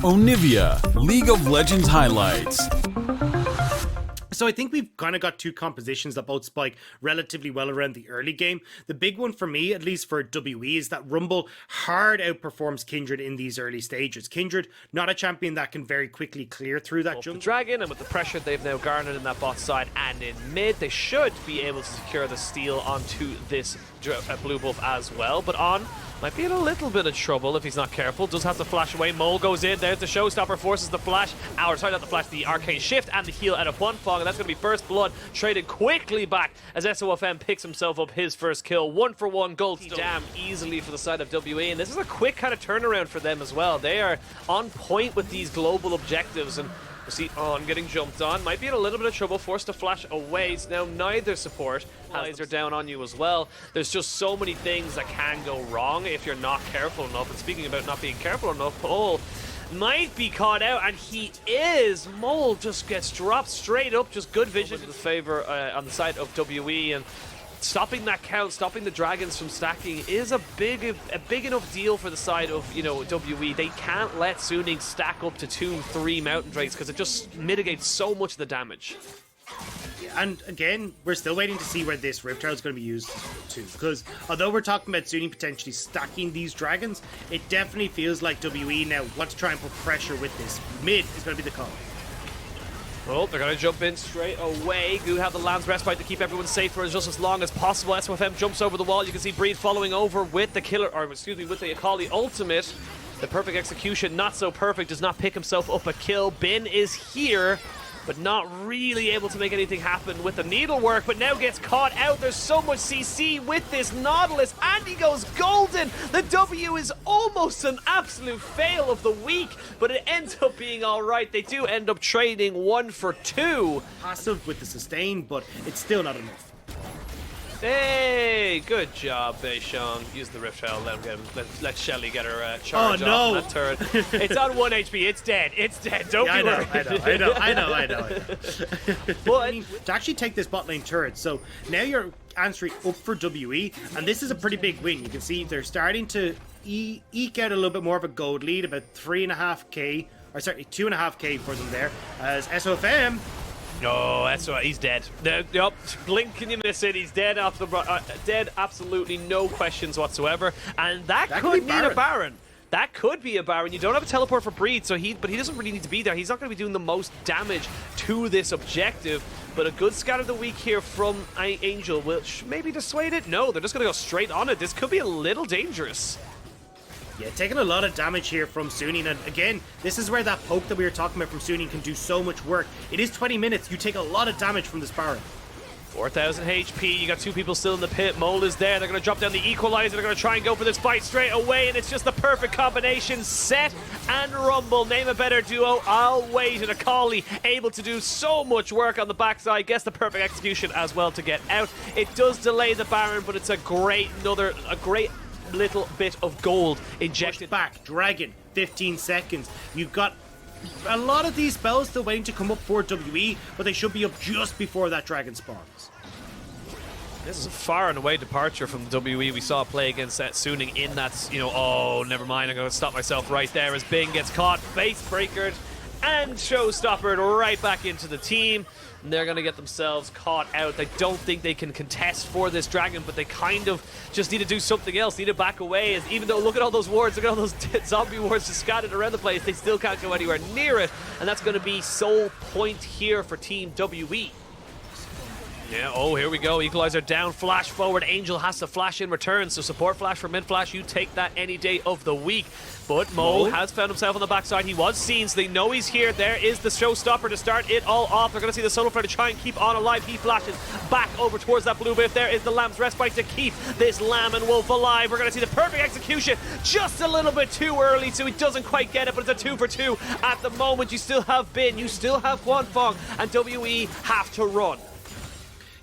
Onivia, League of Legends highlights. So I think we've kind of got two compositions that both spike relatively well around the early game. The big one for me, at least for WE, is that Rumble hard outperforms Kindred in these early stages. Kindred, not a champion that can very quickly clear through that jungle. The Dragon, and with the pressure they've now garnered in that bot side and in mid, they should be able to secure the steal onto this blue buff as well. But On might be in a little bit of trouble if he's not careful. Does have to flash away. Mole goes in. There's the showstopper, forces the flash. Sorry, not the flash, the arcane shift and the heal out of Onivia. And that's going to be first blood traded quickly back as SOFM picks himself up his first kill. 1-for-1 gold damn easily for the side of WE. And this is a quick kind of turnaround for them as well. They are on point with these global objectives. And we see On getting jumped on. Might be in a little bit of trouble, forced to flash away. So now neither support eyes are down on you as well. There's just so many things that can go wrong if you're not careful enough. And speaking about not being careful enough, Paul might be caught out, and he is. Mole just gets dropped straight up. Just good vision in the favor on the side of WE, and stopping that count, stopping the Dragons from stacking is a big enough deal for the side of, you know, WE. They can't let Suning stack up to 2-3 Mountain Drakes because it just mitigates so much of the damage. And again, we're still waiting to see where this Riptile is going to be used to. Because although we're talking about Suning potentially stacking these Dragons, it definitely feels like WE now want to try and put pressure with this. Mid is going to be the call. Well, they're going to jump in straight away. Goo have the Lamb's Respite to keep everyone safe for just as long as possible. SOFM jumps over the wall. You can see Breed following over with the killer, or excuse me, with the Akali ultimate. The perfect execution, not so perfect, does not pick himself up a kill. Bin is here, but not really able to make anything happen with the needlework, but now gets caught out. There's so much CC with this Nautilus, and he goes golden. The W is almost an absolute fail of the week, but it ends up being all right. They do end up trading 1 for 2. Passive with the sustain, but it's still not enough. Hey, good job, Beishong. Use the Rift Hell, let Shelly get her charge off that turret. It's on 1 HP, it's dead, don't be worried. I know. But I mean, to actually take this bot lane turret, so now you're answering up for WE, and this is a pretty big win. You can see they're starting to eke out a little bit more of a gold lead, about 3.5k, or sorry, 2.5k for them there, as SOFM. No, that's right. He's dead. Yup. Blink, can you miss it? He's dead off the dead. Absolutely no questions whatsoever. And that could mean a Baron. That could be a Baron. You don't have a teleport for Breed, so but he doesn't really need to be there. He's not going to be doing the most damage to this objective. But a good scout of the week here from Angel will maybe dissuade it. No, they're just going to go straight on it. This could be a little dangerous. Yeah, taking a lot of damage here from Suning, and again, this is where that poke that we were talking about from Suning can do so much work. It is 20 minutes, you take a lot of damage from this Baron. 4,000 HP, you got two people still in the pit, Mole is there, they're going to drop down the equalizer, they're going to try and go for this fight straight away, and it's just the perfect combination. Set and Rumble, name a better duo, I'll wait, and Akali able to do so much work on the backside, gets the perfect execution as well to get out. It does delay the Baron, but it's a great little bit of gold injected back. Dragon, 15 seconds. You've got a lot of these spells still waiting to come up for WE, but they should be up just before that dragon spawns. This is a far and away departure from the WE we saw play against Suning in that, you know, oh, never mind, I'm going to stop myself right there as Bing gets caught, face breakered, and showstoppered right back into the team. And they're going to get themselves caught out. They don't think they can contest for this dragon, but they kind of just need to do something else, need to back away. As even though, look at all those wards, look at all those zombie wards just scattered around the place, they still can't go anywhere near it. And that's going to be sole point here for Team WE. Yeah, oh, here we go. Equalizer down, flash forward. Angel has to flash in return, so support flash for mid flash. You take that any day of the week. But Mo has found himself on the backside. He was seen, so they know he's here. There is the showstopper to start it all off. They're going to see the solo flare to try and keep On alive. He flashes back over towards that blue buff. There is the Lamb's Respite to keep this Lamb and Wolf alive. We're going to see the perfect execution just a little bit too early, so he doesn't quite get it, but it's a 2 for 2 at the moment. You still have Bin, you still have Onivia, and WE have to run.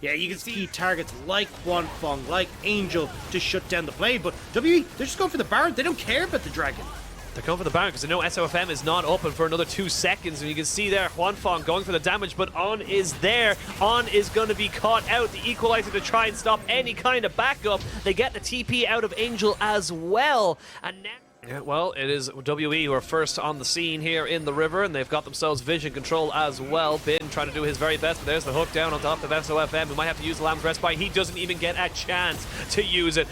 Yeah, you can see targets like Onivia, like Angel to shut down the play, but WE, they're just going for the Baron. They don't care about the Dragon. They're going for the Baron because they know SOFM is not open for another 2 seconds, and you can see there Onivia going for the damage, but On is there. On is going to be caught out. The equalizer to try and stop any kind of backup. They get the TP out of Angel as well, and now Yeah, well, it is WE who are first on the scene here in the river, and they've got themselves vision control as well. Bin trying to do his very best, but there's the hook down on top of SOFM, who might have to use the Lamb's Respite. He doesn't even get a chance to use it.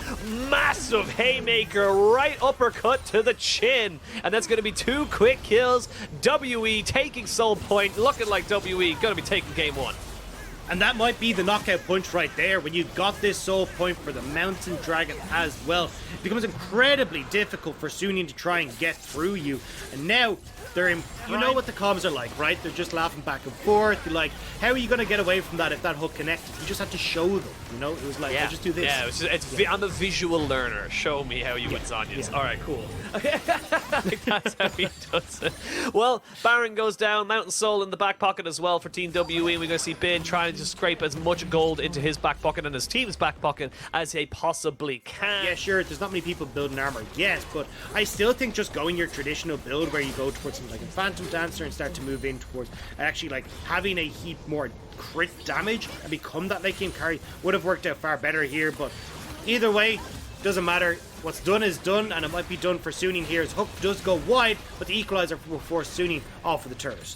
Massive haymaker, right uppercut to the chin, and that's going to be 2 quick kills. WE taking Soul Point, looking like WE going to be taking game 1. And that might be the knockout punch right there. When you got this soul point for the Mountain Dragon as well, it becomes incredibly difficult for Suning to try and get through you. And now they're in, you know what the comms are like, right? They're just laughing back and forth. You're like, how are you going to get away from that if that hook connected? You just have to show them, you know? It was like, just do this. Yeah, I'm a visual learner. Show me how you would Zhonya's. All right, cool. That's how he does it. Well, Baron goes down. Mountain Soul in the back pocket as well for Team WE. We're going to see Bin trying to scrape as much gold into his back pocket and his team's back pocket as they possibly can. Yeah, sure, there's not many people building armor yet, but I still think just going your traditional build where you go towards something like a Phantom Dancer and start to move in towards actually like having a heap more crit damage and become that late game carry would have worked out far better here, but either way, doesn't matter. What's done is done, and it might be done for Suning here. His hook does go wide, but the equalizer will force Suning off of the turret.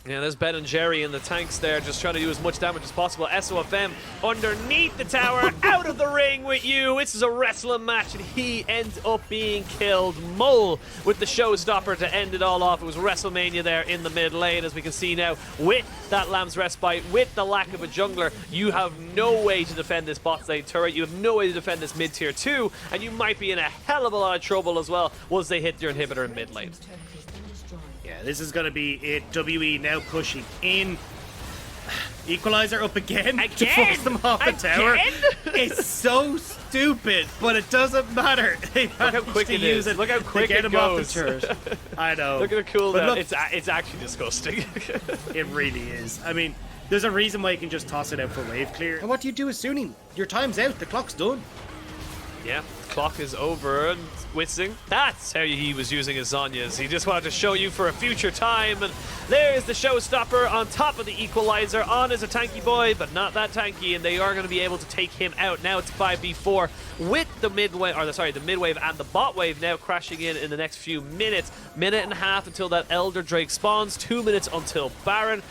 Yeah, there's Ben and Jerry in the tanks there, just trying to do as much damage as possible. SOFM underneath the tower, out of the ring with you. This is a wrestling match, and he ends up being killed. Mole with the showstopper to end it all off. It was WrestleMania there in the mid lane, as we can see now. With that Lamb's Respite, with the lack of a jungler, you have no way to defend this bot lane turret. You have no way to defend this mid tier 2, and you might be in a hell of a lot of trouble as well once they hit your inhibitor in mid lane. Yeah, this is going to be it. WE now pushing in. Equalizer up again to force them off the tower. It's so stupid, but it doesn't matter. They Look how quick to it use is. Look how quick get it him off goes. the turret. I know. Look at the cooldown. Look, it's actually disgusting. It really is. I mean, there's a reason why you can just toss it out for wave clear. And what do you do as Suning? Your time's out. The clock's done. Yeah, clock is over, and Witzing, that's how he was using his Zhonya's. He just wanted to show you for a future time, and there's the showstopper on top of the equalizer. On is a tanky boy, but not that tanky, and they are going to be able to take him out. Now it's 5v4 with the midwave, the midwave and the bot wave now crashing in the next few minutes. Minute and a half until that Elder Drake spawns, 2 minutes until Baron.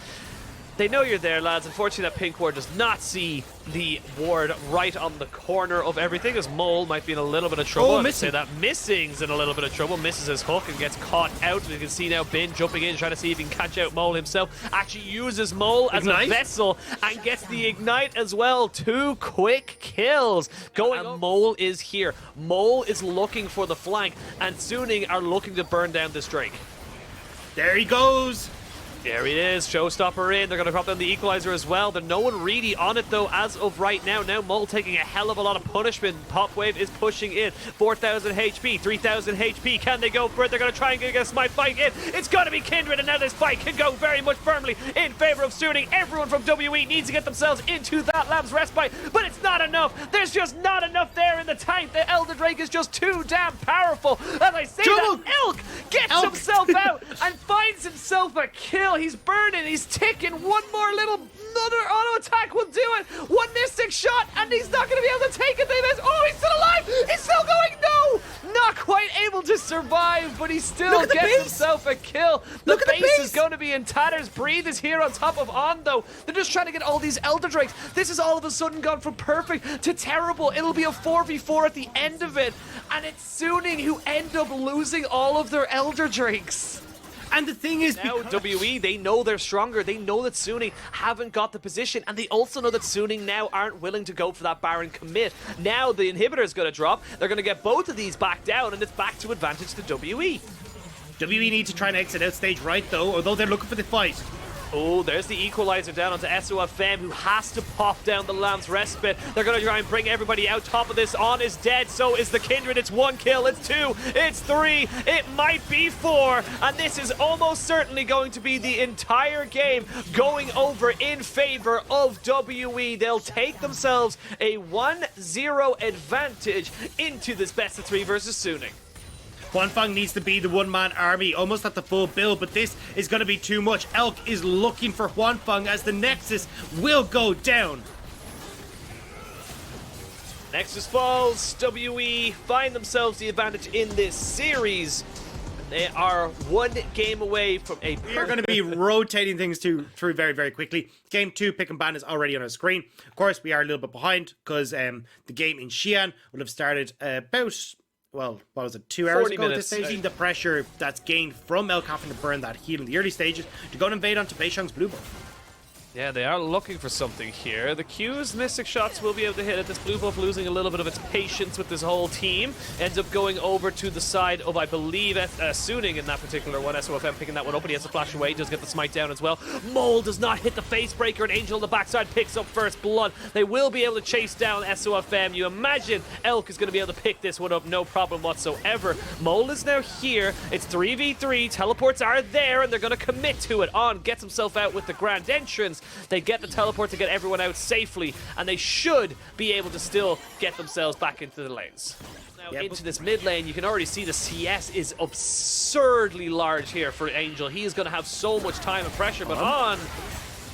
They know you're there, lads. Unfortunately, that pink ward does not see the ward right on the corner of everything, as Mole might be in a little bit of trouble. Oh, Missing. Say that Missing's in a little bit of trouble. Misses his hook and gets caught out. We can see now Bin jumping in, trying to see if he can catch out Mole himself. Actually uses Mole as a vessel and gets the Ignite as well. 2 quick kills going on. Mole is here. Mole is looking for the flank, and Suning are looking to burn down this Drake. There he goes. There he is, showstopper in. They're going to drop down the equalizer as well. There's no one really on it though as of right now. Now Mole taking a hell of a lot of punishment. Pop Wave is pushing in. 4,000 HP, 3,000 HP. Can they go for it? They're going to try and get a smite fight in. It's going to be Kindred, and now this fight can go very much firmly in favor of Suning. Everyone from WE needs to get themselves into that Lamb's Respite, but it's not enough. There's just not enough there in the tank. The Elder Drake is just too damn powerful. As I say that, Elk gets himself out and finds himself a kill. He's burning, he's ticking. One more another auto attack will do it. One Mystic shot, and he's not going to be able to take it. They miss. Oh, he's still alive. He's still going. No, not quite able to survive, but he still gets himself a kill. The base is going to be in tatters. Breathe is here on top of On, though. They're just trying to get all these Elder Drakes. This has all of a sudden gone from perfect to terrible. It'll be a 4v4 at the end of it, and it's Suning who end up losing all of their Elder Drakes. And the thing is, now WE, they know they're stronger. They know that Suning haven't got the position, and they also know that Suning now aren't willing to go for that Baron commit. Now the inhibitor is going to drop. They're going to get both of these back down, and it's back to advantage to WE. WE need to try and exit out stage right, though, although they're looking for the fight. Oh, there's the equalizer down onto SOFM, who has to pop down the Lamb's Respite. They're going to try and bring everybody out. Top of this, On is dead, so is the Kindred. It's 1 kill, it's 2, it's 3, it might be 4, and this is almost certainly going to be the entire game going over in favor of WE. They'll take themselves a 1-0 advantage into this best of 3 versus Suning. Huanfeng needs to be the one-man army, almost at the full build, but this is going to be too much. Elk is looking for Huanfeng as the Nexus will go down. Nexus falls, WE find themselves the advantage in this series. They are one game away from a... We are going to be rotating things through very, very quickly. Game 2, pick and ban is already on our screen. Of course, we are a little bit behind because the game in Xi'an would have started about, well, what was it, 2 hours ago at this stage. Seeing the pressure that's gained from El having to burn that heal in the early stages to go and invade onto Beishang's blue buff. Yeah, they are looking for something here. The Q's Mystic Shots will be able to hit it. This blue buff losing a little bit of its patience with this whole team. Ends up going over to the side of, I believe, Suning in that particular one. SOFM picking that one up, and he has to flash away. Does get the smite down as well. Mole does not hit the face breaker, and Angel on the backside picks up first blood. They will be able to chase down SOFM. You imagine Elk is going to be able to pick this one up, no problem whatsoever. Mole is now here. It's 3v3. Teleports are there, and they're going to commit to it. On gets himself out with the grand entrance. They get the teleport to get everyone out safely, and they should be able to still get themselves back into the lanes. Now into this mid lane, you can already see the CS is absurdly large here for Angel. He is going to have so much time and pressure, but On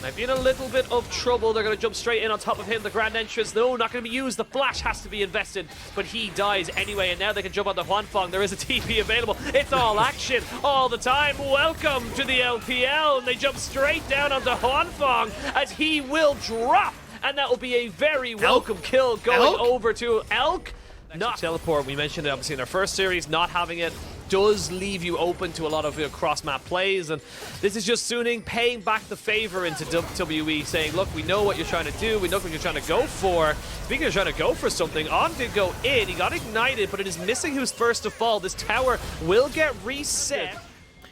might be in a little bit of trouble. They're going to jump straight in on top of him. The grand entrance, no, not going to be used. The flash has to be invested, but he dies anyway, and now they can jump on the Huanfeng. There is a TP available. It's all action all the time. Welcome to the LPL, and they jump straight down onto Huanfeng as he will drop, and that will be a very welcome kill going over to Elk. Not teleport, we mentioned it obviously in our first series, not having it does leave you open to a lot of cross-map plays, and this is just Suning paying back the favor into WE, saying, look, we know what you're trying to do, we know what you're trying to go for. Speaking of trying to go for something, On did go in, he got ignited, but it is missing who's first to fall. This tower will get reset.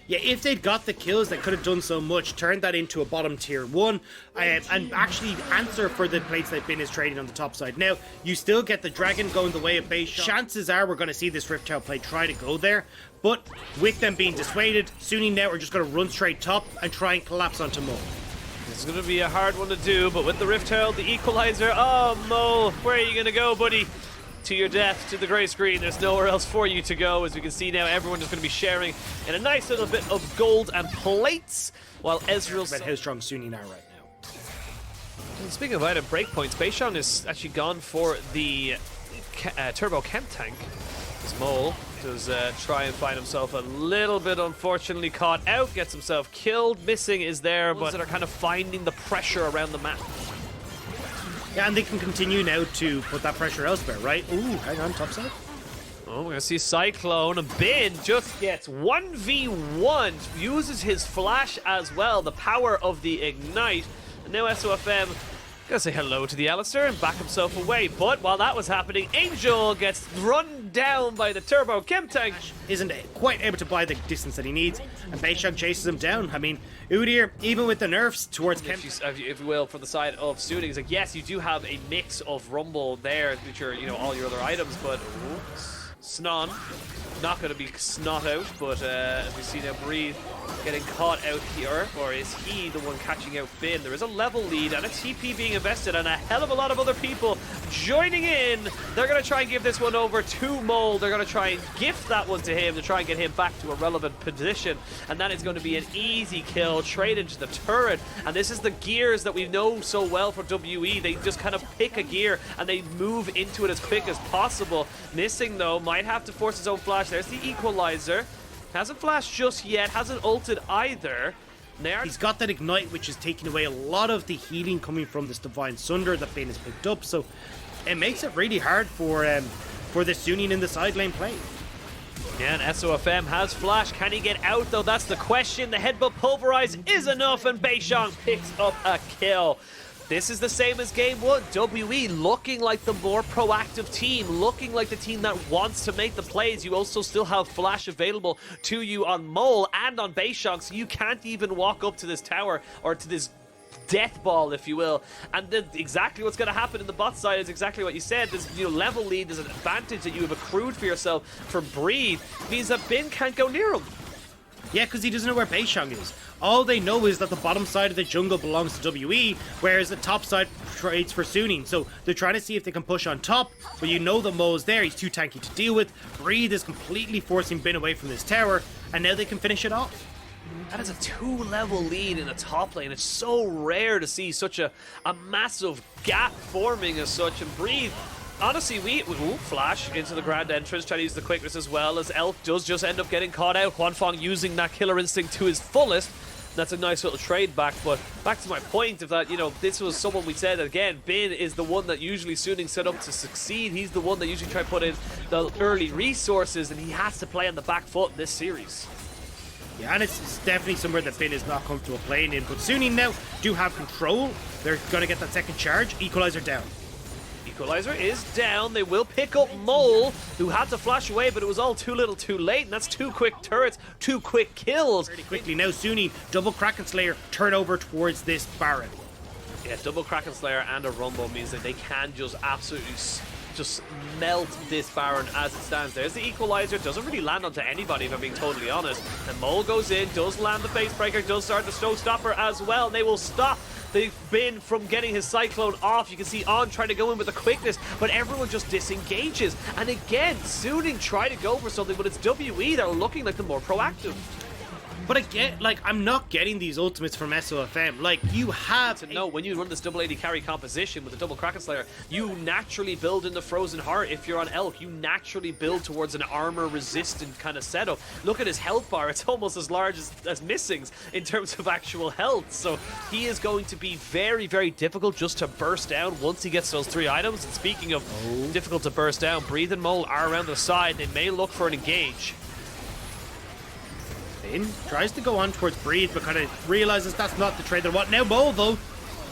Yeah, if they'd got the kills, they could have done so much, turned that into a bottom tier 1, and actually answer for the plates that Bin is trading on the top side. Now, you still get the Dragon going the way of base. Chances are we're going to see this Rift Tail play try to go there, but with them being dissuaded, Sunni now are just going to run straight top and try and collapse onto Mole. This is going to be a hard one to do, but with the Rift Tail, the Equalizer, oh, Mole, where are you going to go, buddy? To your death, to the grey screen. There's nowhere else for you to go. As we can see now, everyone is going to be sharing in a nice little bit of gold and plates, while Ezreal's... About how strong Sunni are right now. And speaking of item breakpoints, Beishang is actually gone for the Turbo Chem Tank. This Mole does try and find himself a little bit unfortunately caught out, gets himself killed. Missing is there, but that are kind of finding the pressure around the map. Yeah, and they can continue now to put that pressure elsewhere, right? Ooh, hang on, top side. Oh, we're going to see Cyclone, and Bin just gets 1v1, uses his flash as well, the power of the Ignite. And now SOFM gonna say hello to the Alistair and back himself away, but while that was happening, Angel gets run down by the Turbo Chem Tank. Isn't quite able to buy the distance that he needs, and Beishang chases him down. I mean, Udyr, even with the nerfs towards Chem... If you will, from the side of Suning, is like, yes, you do have a mix of Rumble there, which are, you know, all your other items, but Snon, not going to be snot out, but as we see now, Breathe getting caught out here, or is he the one catching out Bin? There is a level lead and a TP being invested, and a hell of a lot of other people joining in. They're going to try and give this one over to Mole. They're going to try and gift that one to him to try and get him back to a relevant position, and that is going to be an easy kill, trade into the turret. And this is the gears that we know so well for WE. They just kind of pick a gear and they move into it as quick as possible. Missing though, might have to force his own flash. There's the Equalizer. Hasn't flashed just yet, hasn't ulted either. He's got that Ignite, which is taking away a lot of the healing coming from this Divine Sunder that Bane has picked up, so it makes it really hard for the Suning in the side lane play. Yeah, and SOFM has flash. Can he get out though? That's the question. The headbutt pulverize is enough, and Beishang picks up a kill. This is the same as game 1. WE looking like the more proactive team, looking like the team that wants to make the plays. You also still have flash available to you on Mole and on Beishang, so you can't even walk up to this tower or to this death ball, if you will. And then exactly what's going to happen in the bot side is exactly what you said. There's, you know, level lead, there's an advantage that you have accrued for yourself from Breathe. It means that Bin can't go near him. Yeah, because he doesn't know where Beishang is. All they know is that the bottom side of the jungle belongs to WE, whereas the top side trades for Suning. So they're trying to see if they can push on top, but you know the Mo's there. He's too tanky to deal with. Breathe is completely forcing Bin away from this tower, and now they can finish it off. That is a 2-level lead in the top lane. It's so rare to see such a massive gap forming as such, and Breathe honestly, ooh, flash into the grand entrance, trying to use the quickness as well, as Elk does just end up getting caught out. Huanfeng using that killer instinct to his fullest. That's a nice little trade back, but back to my point of that, you know, this was someone we said, again, Bin is the one that usually Suning set up to succeed. He's the one that usually try to put in the early resources, and he has to play on the back foot in this series. Yeah, and it's definitely somewhere that Bin is not comfortable playing in, but Suning now do have control. They're going to get that second charge. Equalizer down. Equalizer is down. They will pick up Mole, who had to flash away, but it was all too little too late, and that's 2 quick turrets, 2 quick kills. Pretty quickly now, Suning, double Kraken Slayer, turn over towards this Baron. Yeah, double Kraken Slayer and a Rumble means that they can just absolutely just melt this Baron as it stands. There's the Equalizer, doesn't really land onto anybody if I'm being totally honest. And Mole goes in, does land the face breaker, does start the showstopper as well. They will stop the Bin from getting his Cyclone off. You can see On trying to go in with the quickness, but everyone just disengages. And again, Suning try to go for something, but it's WE that are looking like the more proactive. But again, like, I'm not getting these ultimates from SOFM. Like, you have to know when you run this double AD carry composition with the double Kraken Slayer, you naturally build in the Frozen Heart. If you're on Elk, you naturally build towards an armor resistant kind of setup. Look at his health bar, it's almost as large as Missing's in terms of actual health. So he is going to be very, very difficult just to burst down once he gets those 3 items. And speaking of difficult to burst down, Breathe and Mole are around the side. They may look for an engage. Bin tries to go on towards Breathe, but kind of realizes that's not the trade they want. Now Mole, though.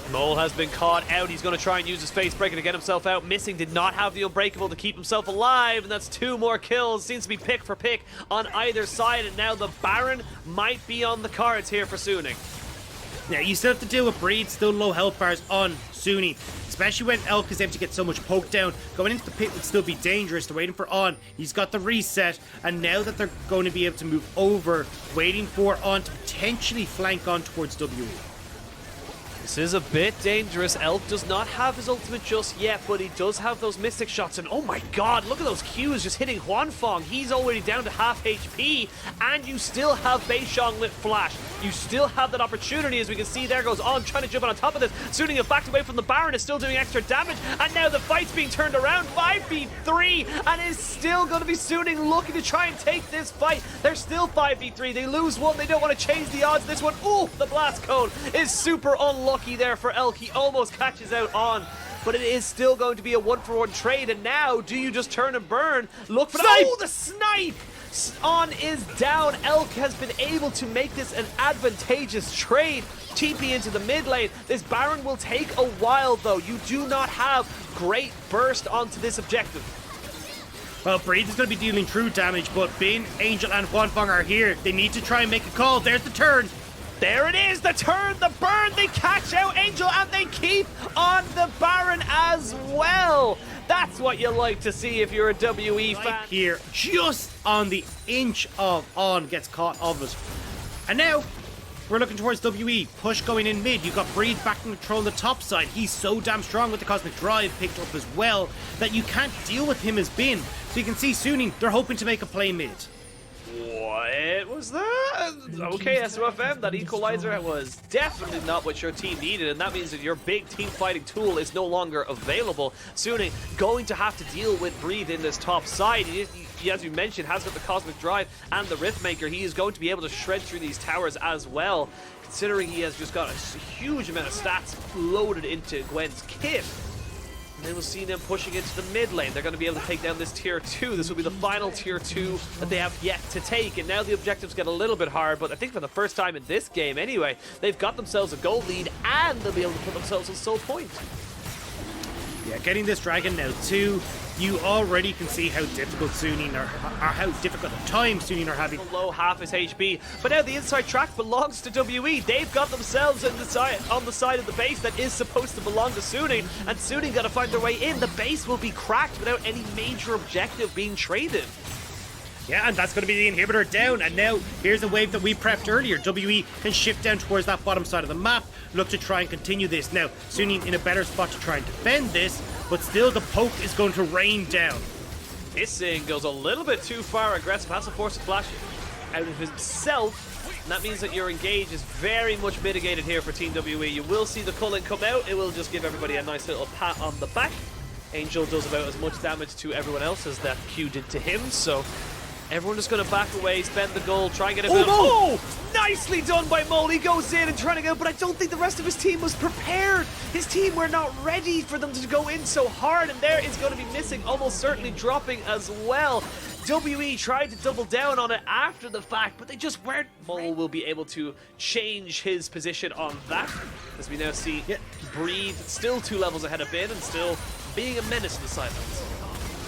Mole has been caught out. He's going to try and use his face breaker to get himself out. Missing did not have the Unbreakable to keep himself alive, and that's 2 more kills. Seems to be pick for pick on either side, and now the Baron might be on the cards here for Suning. Now, you still have to deal with Breed, still low health bars on Suning, especially when Elk is able to get so much poke down. Going into the pit would still be dangerous. They're waiting for On. He's got the reset, and now that they're going to be able to move over, waiting for On to potentially flank on towards WE. This is a bit dangerous. Elk does not have his ultimate just yet, but he does have those Mystic shots. And oh my god, look at those Qs just hitting Huanfeng. He's already down to half HP, and you still have Beishong lit flash. You still have that opportunity, as we can see there goes On trying to jump on top of this. Suning it backed away from the Baron, is still doing extra damage, and now the fight's being turned around. 5v3, and it's still going to be Suning looking to try and take this fight. They're still 5v3. They lose one. They don't want to change the odds. This one, ooh, the blast cone is super unlucky there for Elk. He almost catches out On, but it is still going to be a 1-for-1 trade. And now, do you just turn and burn? Look for the snipe! On is down. Elk has been able to make this an advantageous trade. TP into the mid lane. This Baron will take a while, though. You do not have great burst onto this objective. Well, Breathe is going to be dealing true damage, but Bin, Angel, and Huanfeng are here. They need to try and make a call. There's the turn. There it is, the turn, the burn. They catch out Angel, and they keep on the Baron as well. That's what you like to see if you're a WE fan. Here, just on the inch of On, gets caught of it. And now, we're looking towards WE. Push going in mid. You've got Breathe back in control on the top side. He's so damn strong with the Cosmic Drive picked up as well that you can't deal with him as Bin. So you can see Suning, they're hoping to make a play mid. What was that? Okay, SOFM, that Equalizer was definitely not what your team needed, and that means that your big team fighting tool is no longer available. Suning going to have to deal with Breathe in this top side. He, as you mentioned, has got the Cosmic Drive and the Riftmaker. He is going to be able to shred through these towers as well, considering he has just got a huge amount of stats loaded into Gwen's kit. And then we'll see them pushing into the mid lane. They're going to be able to take down this tier 2. This will be the final tier 2 that they have yet to take. And now the objectives get a little bit hard, but I think for the first time in this game anyway, they've got themselves a gold lead, and they'll be able to put themselves on soul point. Yeah, getting this dragon now too, you already can see how difficult Suning are how difficult a time Suning are having. Below half his HP, but now the inside track belongs to WE. They've got themselves on the side of the base that is supposed to belong to Suning, and Suning got to find their way in. The base will be cracked without any major objective being traded. Yeah, and that's going to be the inhibitor down, and now here's a wave that we prepped earlier. WE can shift down towards that bottom side of the map, look to try and continue this. Now, Suning in a better spot to try and defend this, but still the poke is going to rain down. Missing goes a little bit too far aggressive, has to force a flash out of himself, and that means that your engage is very much mitigated here for Team WE. You will see the culling come out, it will just give everybody a nice little pat on the back. Angel does about as much damage to everyone else as that Q did to him, so everyone just going to back away, spend the gold, try and get a bit of... Oh! Nicely done by Mole. He goes in and trying to go, but I don't think the rest of his team was prepared. His team were not ready for them to go in so hard, and there is going to be missing, almost certainly dropping as well. WE tried to double down on it after the fact, but they just weren't. Mole will be able to change his position on that, as we now see Breathe still 2 levels ahead of Bin and still being a menace to the sidelines.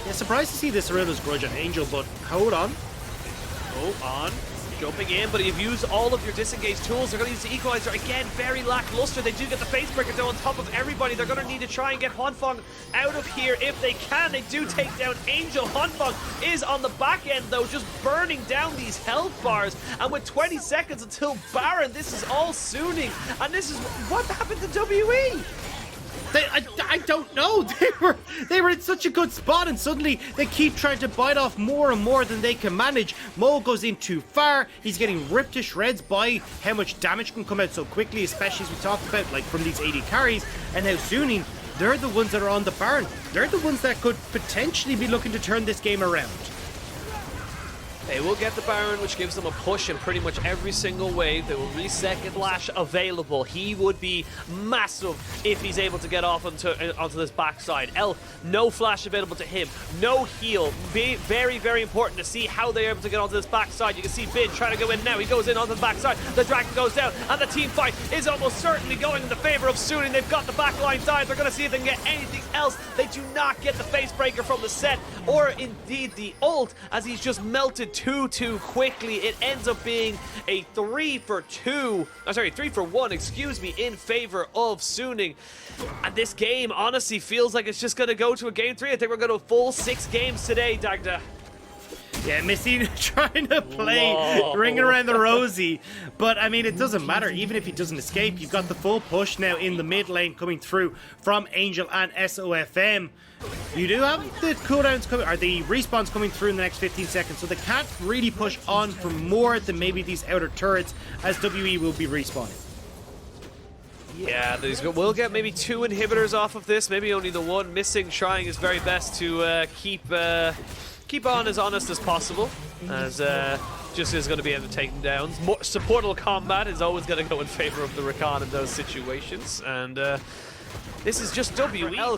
Yeah, surprised to see this Arena's grudge on Angel, but hold on. Oh, on. Jumping in, but you've used all of your disengage tools. They're going to use the equalizer again, very lackluster. They do get the face breaker though on top of everybody. They're going to need to try and get Hwanfeng out of here if they can. They do take down Angel. Hwanfeng is on the back end though, just burning down these health bars. And with 20 seconds until Baron, this is all Suning. And this is what happened to WE. I don't know. They were in such a good spot, and suddenly they keep trying to bite off more and more than they can manage. Mole goes in too far. He's getting ripped to shreds by how much damage can come out so quickly, especially as we talked about, like from these AD carries. And now Suning, they're the ones that are on the Baron. They're the ones that could potentially be looking to turn this game around. They will get the Baron, which gives them a push in pretty much every single wave. They will reset Lash available. He would be massive if he's able to get off onto this backside. Elf, no flash available to him. No heal. Very, very important to see how they're able to get onto this backside. You can see Bin trying to go in now. He goes in onto the backside. The Dragon goes down, and the team fight is almost certainly going in the favor of Suning. They've got the backline dive. They're going to see if they can get anything else. They do not get the face breaker from the set, or indeed the ult, as he's just melted too quickly. It ends up being a 3 for 1, excuse me, in favor of Suning. And this game honestly feels like it's just going to go to a game 3. I think we're going to a full 6 games today, Dagda. Yeah, Missy trying to play ring around the rosy, but I mean, it doesn't matter. Even if he doesn't escape, you've got the full push now in the mid lane coming through from Angel and SOFM. You do have the cooldowns coming, or the respawns coming through in the next 15 seconds, so they can't really push on for more than maybe these outer turrets, as WE will be respawning. Yeah, we'll get maybe 2 inhibitors off of this, maybe only the one. Missing trying his very best to keep on as honest as possible, as just is going to be able to take them down. More supportal combat is always going to go in favor of the Rakan in those situations, and this is just WE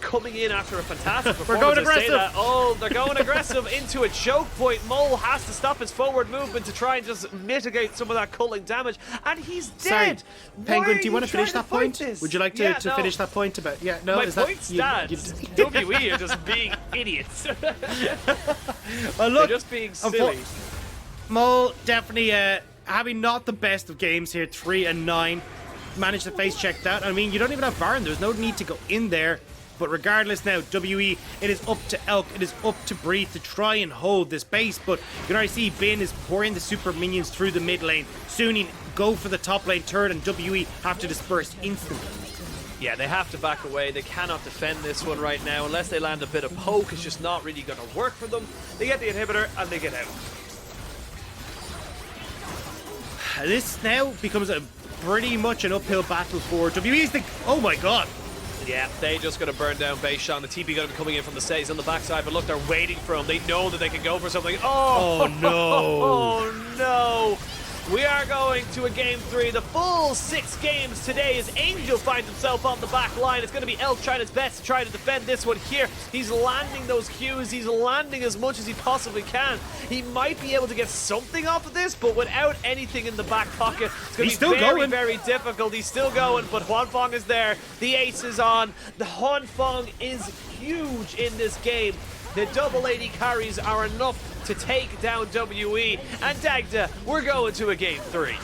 coming in after a fantastic performance. We're going aggressive. Oh, they're going aggressive into a choke point. Mole has to stop his forward movement to try and just mitigate some of that culling damage, and he's dead. Sorry, Penguin, do you want to finish that point? Would you like to finish that point about... Yeah, no, my point stands. WE are just being idiots. Well, look, they're just being silly. Mole definitely having not the best of games here. 3 and 9. Managed to face check that. I mean, you don't even have Baron. There's no need to go in there. But regardless now, WE, it is up to Elk, it is up to Breathe to try and hold this base. But you can already see Bin is pouring the super minions through the mid lane. Suning go for the top lane turret, and WE have to disperse instantly. Yeah, they have to back away. They cannot defend this one right now. Unless they land a bit of poke, it's just not really going to work for them. They get the inhibitor, and they get out. This now becomes a pretty much an uphill battle for WE's the... Oh my god. Yeah, they just going to burn down base shot. The TP going to be coming in from the States on the backside, but look, they're waiting for him. They know that they can go for something. Oh no. Oh no. We are going to a game 3. The full 6 games today as Angel finds himself on the back line. It's going to be Elk trying his best to try to defend this one here. He's landing those Qs. He's landing as much as he possibly can. He might be able to get something off of this, but without anything in the back pocket, it's going to be very, very difficult. He's still going, but Hwanfeng is there. The ace is on. The Hwanfeng is huge in this game. The double AD carries are enough to take down WE. And Dagda, we're going to a game 3.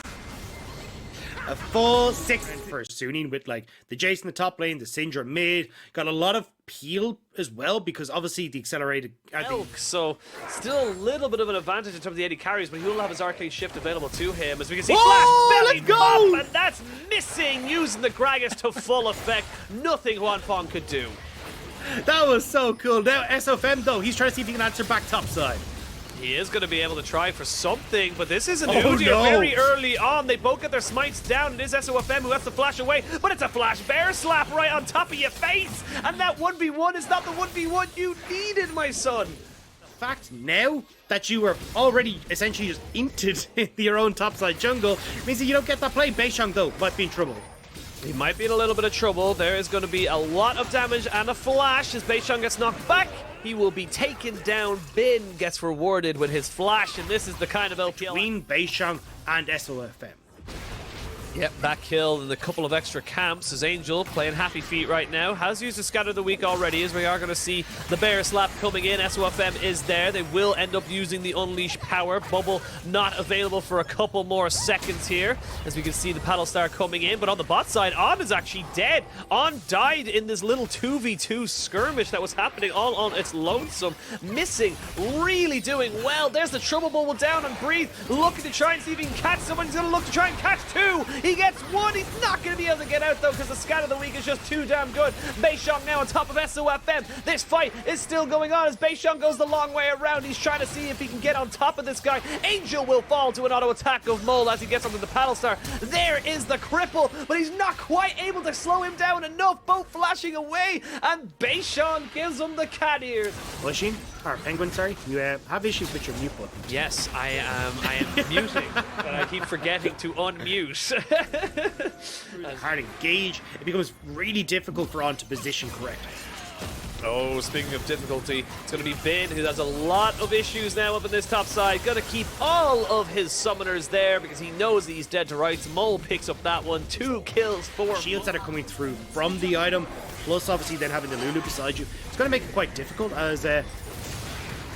A full 6 for Suning with like the Jace in the top lane, the Syndra mid. Got a lot of peel as well because obviously the accelerated... Elk, so still a little bit of an advantage in terms of the AD carries, but he will have his arcane shift available to him. As we can see, Flash belly bop, and that's missing, using the Gragas to full effect. Nothing Hwanfeng could do. That was so cool. Now SOFM though, he's trying to see if he can answer back topside. He is going to be able to try for something, but this is an Oh, Udyr no. very early on. They both get their smites down. It is SOFM who has to flash away, but it's a flash bear slap right on top of your face. And that 1v1 is not the 1v1 you needed, my son. The fact now that you were already essentially just inted into your own topside jungle means that you don't get that play. Beishang, though, might be in trouble. He might be in a little bit of trouble. There is going to be a lot of damage and a flash as Beishang gets knocked back. He will be taken down. Bin gets rewarded with his flash, and this is the kind of LPL. Between Beishang and SOFM. Yep, that kill and a couple of extra camps as Angel playing happy feet right now. Has used the Scatter of the Week already, as we are going to see the Bear Slap coming in. SOFM is there. They will end up using the Unleash power. Bubble not available for a couple more seconds here, as we can see the Paddle Star coming in. But on the bot side, On is actually dead. On died in this little 2v2 skirmish that was happening all on its lonesome. Missing, really doing well. There's the Trouble Bubble down and Breathe, looking to try and see if he can catch someone. He's going to look to try and catch two. He gets one. He's not going to be able to get out, though, because the Scatter of the Week is just too damn good. Beishang now on top of SOFM. This fight is still going on as Beishang goes the long way around. He's trying to see if he can get on top of this guy. Angel will fall to an auto attack of Mole as he gets onto the Paddle Star. There is the cripple, but he's not quite able to slow him down enough. Both flashing away, and Beishang gives him the cat ears. Lushing, or Penguin, sorry, you have issues with your mute button. Yes, I am muting, but I keep forgetting to unmute. Hard to engage. It becomes really difficult for On to position correctly. Oh, speaking of difficulty, it's going to be Bin, who has a lot of issues now up in this top side. Going to keep all of his summoners there because he knows that he's dead to rights. Mole picks up that one. 2 kills for shields that are coming through from the item, plus obviously then having the Lulu beside you. It's going to make it quite difficult as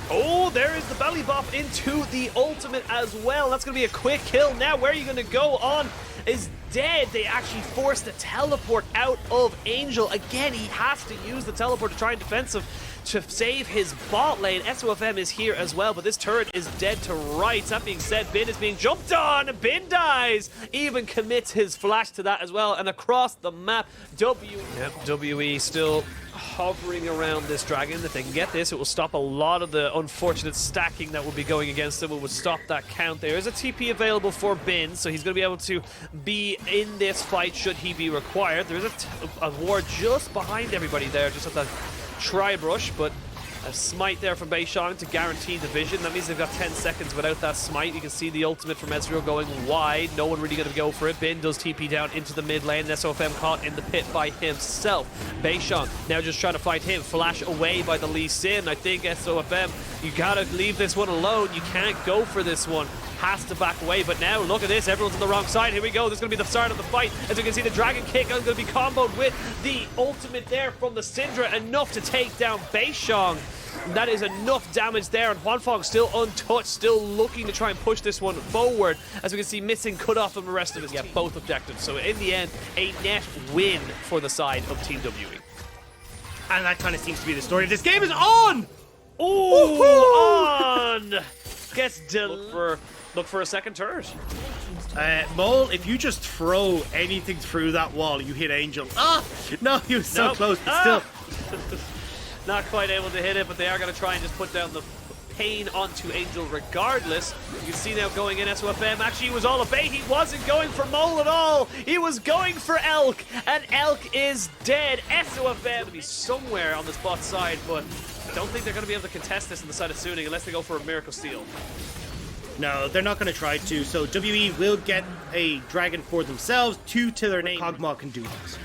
oh, there is the belly bop into the ultimate as well. That's going to be a quick kill. Now, where are you going to go? On is dead. They actually forced the teleport out of Angel. Again, he has to use the teleport to try and defensive to save his bot lane. SOFM is here as well, but this turret is dead to rights. That being said, Bin is being jumped on. Bin dies. Even commits his flash to that as well. And across the map, WE still hovering around this dragon. If they can get this, it will stop a lot of the unfortunate stacking that will be going against them. It would stop that count. There is a TP available for Bin, so he's going to be able to be in this fight should he be required. There is a ward just behind everybody there, just at that tri-brush, but a smite there from Beishang to guarantee the vision. That means they've got 10 seconds without that smite. You can see the ultimate from Ezreal going wide. No one really going to go for it. Bin does TP down into the mid lane. SOFM caught in the pit by himself. Beishang now just trying to fight him. Flash away by the Lee Sin. I think SOFM, you got to leave this one alone. You can't go for this one. Has to back away, but now look at this. Everyone's on the wrong side. Here we go. This is going to be the start of the fight. As you can see, the Dragon Kick is going to be comboed with the ultimate there from the Syndra. Enough to take down Beishang. That is enough damage there, and Huanfeng still untouched, still looking to try and push this one forward. As we can see, missing cut off from the rest of his team. Both objectives. So in the end, a net win for the side of Team WE. and that kind of seems to be the story of this game. Is On! Oh, On gets look for a second turret. Mole, if you just throw anything through that wall, you hit Angel. Ah! No, he was so close, but still. Not quite able to hit it, but they are going to try and just put down the pain onto Angel regardless. You can see now going in SOFM. Actually, he was all a bait. He wasn't going for Mole at all. He was going for Elk, and Elk is dead. SOFM to be somewhere on this bot side, but I don't think they're going to be able to contest this on the side of Suning unless they go for a Miracle Steal. No, they're not going to try to. So WE will get a dragon for themselves. 2 to their name. Kog'Maw can do this.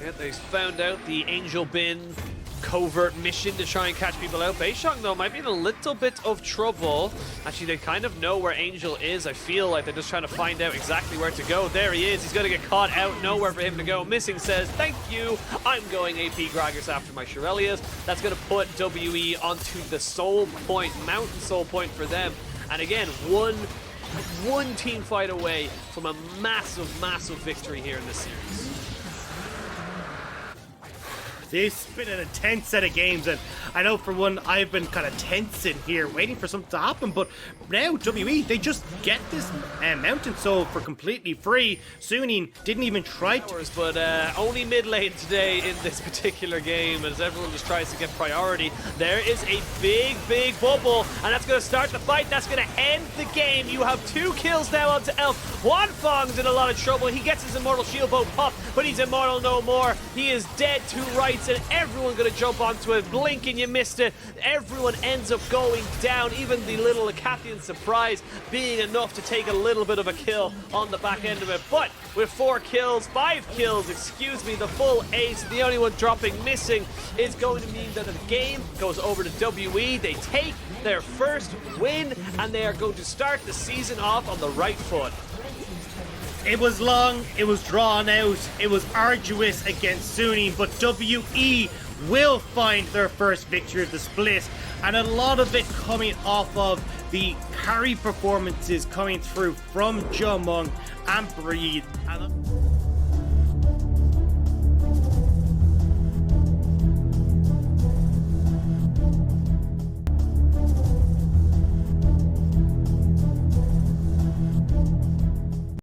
Yeah, they found out the Angel Bin covert mission to try and catch people out. Beishang, though, might be in a little bit of trouble. Actually, they kind of know where Angel is. I feel like they're just trying to find out exactly where to go. There he is. He's going to get caught out. Nowhere for him to go. Missing says, thank you. I'm going AP Gragas after my Shirelias. That's going to put WE onto the soul point, mountain soul point for them. And again, one team fight away from a massive, massive victory here in this series. This has been an intense set of games, and I know for one I've been kind of tensing here waiting for something to happen, but now WE, they just get this Mountain Soul for completely free. Suning didn't even try to... But only mid lane today in this particular game as everyone just tries to get priority. There is a big bubble, and that's going to start the fight. That's going to end the game. You have 2 kills now onto Elf. Wanfeng's in a lot of trouble. He gets his Immortal Shield Bow pop, but he's immortal no more. He is dead to rights, and everyone going to jump onto it. Blink and you missed it. Everyone ends up going down, even the little Acathian surprise being enough to take a little bit of a kill on the back end of it. But with 4 kills, 5 kills, excuse me, the full ace, the only one dropping missing is going to mean that the game goes over to WE. They take their first win, and they are going to start the season off on the right foot. It was long, it was drawn out, it was arduous against Suning, but WE will find their first victory of the split, and a lot of it coming off of the carry performances coming through from Jumong and Breed.